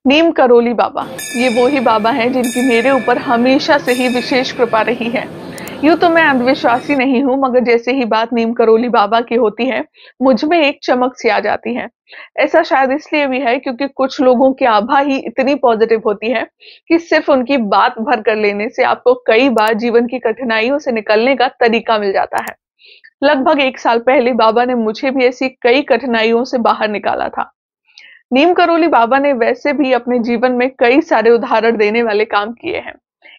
नीम करोली बाबा, ये वो ही बाबा हैं जिनकी मेरे ऊपर हमेशा से ही विशेष कृपा रही है। यूं तो मैं अंधविश्वासी नहीं हूं, मगर जैसे ही बात नीम करोली बाबा की होती है, मुझ में एक चमक सी आ जाती है। ऐसा शायद इसलिए भी है क्योंकि कुछ लोगों की आभा ही इतनी पॉजिटिव होती है कि सिर्फ उनकी बात भर कर लेने से आपको कई बार जीवन की कठिनाइयों से निकलने का तरीका मिल जाता है। लगभग 1 साल पहले बाबा ने मुझे भी ऐसी कई कठिनाइयों से बाहर निकाला था। नीम करोली बाबा ने वैसे भी अपने जीवन में कई सारे उदाहरण देने वाले काम किए हैं।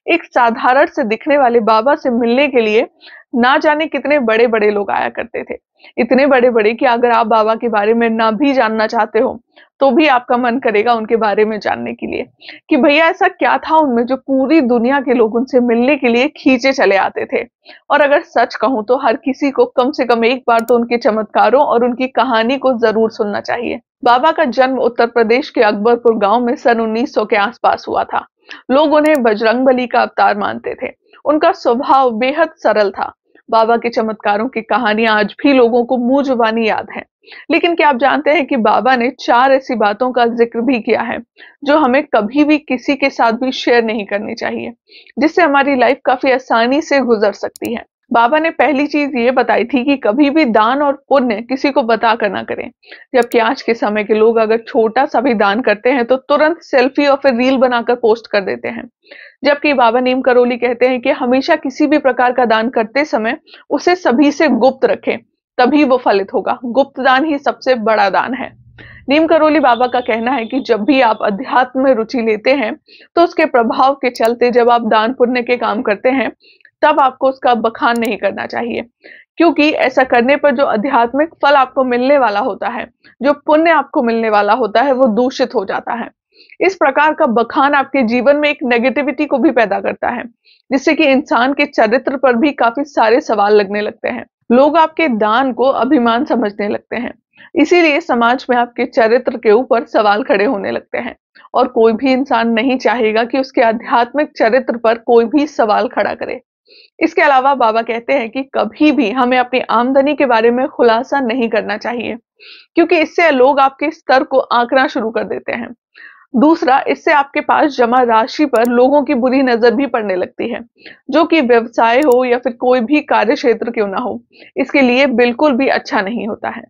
एक साधारण से दिखने वाले बाबा से मिलने के लिए ना जाने कितने बड़े बड़े लोग आया करते थे। इतने बड़े बड़े कि अगर आप बाबा के बारे में ना भी जानना चाहते हो तो भी आपका मन करेगा उनके बारे में जानने के लिए कि भैया ऐसा क्या था उनमें जो पूरी दुनिया के लोग उनसे मिलने के लिए खींचे चले आते थे। और अगर सच कहूं तो हर किसी को कम से कम एक बार तो उनके चमत्कारों और उनकी कहानी को जरूर सुनना चाहिए। बाबा का जन्म उत्तर प्रदेश के अकबरपुर गांव में सन 1900 के आसपास हुआ था। लोग उन्हें बजरंगबली का अवतार मानते थे। उनका स्वभाव बेहद सरल था। बाबा के चमत्कारों की कहानियां आज भी लोगों को मुंह जुबानी याद है। लेकिन क्या आप जानते हैं कि बाबा ने 4 ऐसी बातों का जिक्र भी किया है जो हमें कभी भी किसी के साथ भी शेयर नहीं करनी चाहिए, जिससे हमारी लाइफ काफी आसानी से गुजर सकती है। बाबा ने पहली चीज ये बताई थी कि कभी भी दान और पुण्य किसी को बता कर ना करें। जबकि आज के समय के लोग अगर छोटा सा भी दान करते हैं तो तुरंत सेल्फी और फिर रील बनाकर पोस्ट कर देते हैं। जबकि बाबा नीम करोली कहते हैं कि हमेशा किसी भी प्रकार का दान करते समय उसे सभी से गुप्त रखें, तभी वो फलित होगा। गुप्त दान ही सबसे बड़ा दान है। नीम करोली बाबा का कहना है कि जब भी आप अध्यात्म में रुचि लेते हैं तो उसके प्रभाव के चलते जब आप दान पुण्य के काम करते हैं तब आपको उसका बखान नहीं करना चाहिए, क्योंकि ऐसा करने पर जो आध्यात्मिक फल आपको मिलने वाला होता है, जो पुण्य आपको मिलने वाला होता है, वो दूषित हो जाता है। इस प्रकार का बखान आपके जीवन में एक नेगेटिविटी को भी पैदा करता है, जिससे कि इंसान के चरित्र पर भी काफी सारे सवाल लगने लगते हैं। लोग आपके दान को अभिमान समझने लगते हैं, इसीलिए समाज में आपके चरित्र के ऊपर सवाल खड़े होने लगते हैं। और कोई भी इंसान नहीं चाहेगा कि उसके आध्यात्मिक चरित्र पर कोई भी सवाल खड़ा करे। इसके अलावा बाबा कहते हैं कि कभी भी हमें अपनी आमदनी के बारे में खुलासा नहीं करना चाहिए, क्योंकि इससे लोग आपके स्तर को आंकना शुरू कर देते हैं। दूसरा, इससे आपके पास जमा राशि पर लोगों की बुरी नजर भी पड़ने लगती है, जो कि व्यवसाय हो या फिर कोई भी कार्य क्षेत्र क्यों ना हो, इसके लिए बिल्कुल भी अच्छा नहीं होता है।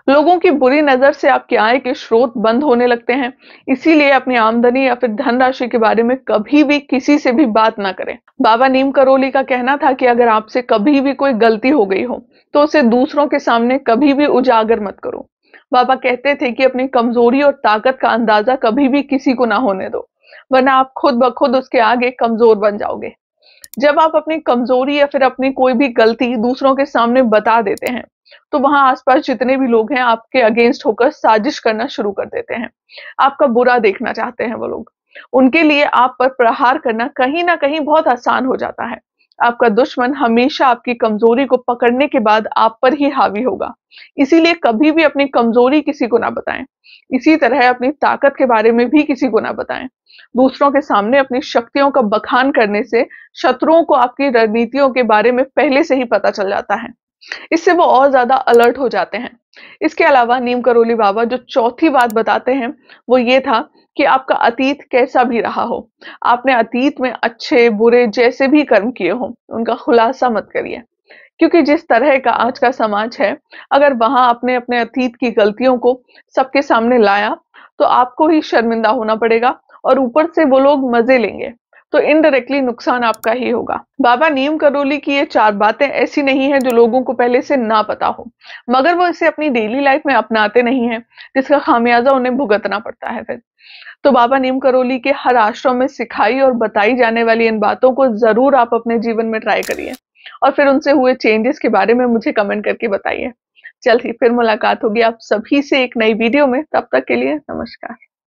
लोगों की बुरी नजर से आपकी आय के स्रोत बंद होने लगते हैं। इसीलिए अपनी आमदनी या फिर धनराशि के बारे में कभी भी किसी से भी बात ना करें। बाबा नीम करोली का कहना था कि अगर आपसे कभी भी कोई गलती हो गई हो तो उसे दूसरों के सामने कभी भी उजागर मत करो। बाबा कहते थे कि अपनी कमजोरी और ताकत का अंदाजा कभी भी किसी को ना होने दो, वरना आप खुद ब खुद उसके आगे कमजोर बन जाओगे। जब आप अपनी कमजोरी या फिर अपनी कोई भी गलती दूसरों के सामने बता देते हैं तो वहां आसपास जितने भी लोग हैं आपके अगेंस्ट होकर साजिश करना शुरू कर देते हैं। आपका बुरा देखना चाहते हैं वो लोग। उनके लिए आप पर प्रहार करना कहीं ना कहीं बहुत आसान हो जाता है। आपका दुश्मन हमेशा आपकी कमजोरी को पकड़ने के बाद आप पर ही हावी होगा। इसीलिए कभी भी अपनी कमजोरी किसी को ना बताएं। इसी तरह अपनी ताकत के बारे में भी किसी को ना बताएं। दूसरों के सामने अपनी शक्तियों का बखान करने से शत्रुओं को आपकी रणनीतियों के बारे में पहले से ही पता चल जाता है। इससे वो और ज्यादा अलर्ट हो जाते हैं। इसके अलावा नीम करोली बाबा जो चौथी बात बताते हैं वो ये था कि आपका अतीत कैसा भी रहा हो, आपने अतीत में अच्छे बुरे जैसे भी कर्म किए हो, उनका खुलासा मत करिए। क्योंकि जिस तरह का आज का समाज है, अगर वहां आपने अपने अतीत की गलतियों को सबके सामने लाया तो आपको ही शर्मिंदा होना पड़ेगा और ऊपर से वो लोग मजे लेंगे, तो इनडायरेक्टली नुकसान आपका ही होगा। बाबा नीम करोली की ये 4 बातें ऐसी नहीं है जो लोगों को पहले से ना पता हो, मगर वो इसे अपनी डेली लाइफ में अपनाते नहीं है, जिसका खामियाजा उन्हें भुगतना पड़ता है फिर। तो बाबा नीम करोली के हर आश्रम में सिखाई और बताई जाने वाली इन बातों को जरूर आप अपने जीवन में ट्राई करिए और फिर उनसे हुए चेंजेस के बारे में मुझे कमेंट करके बताइए। जल्द ही फिर मुलाकात होगी आप सभी से एक नई वीडियो में। तब तक के लिए नमस्कार।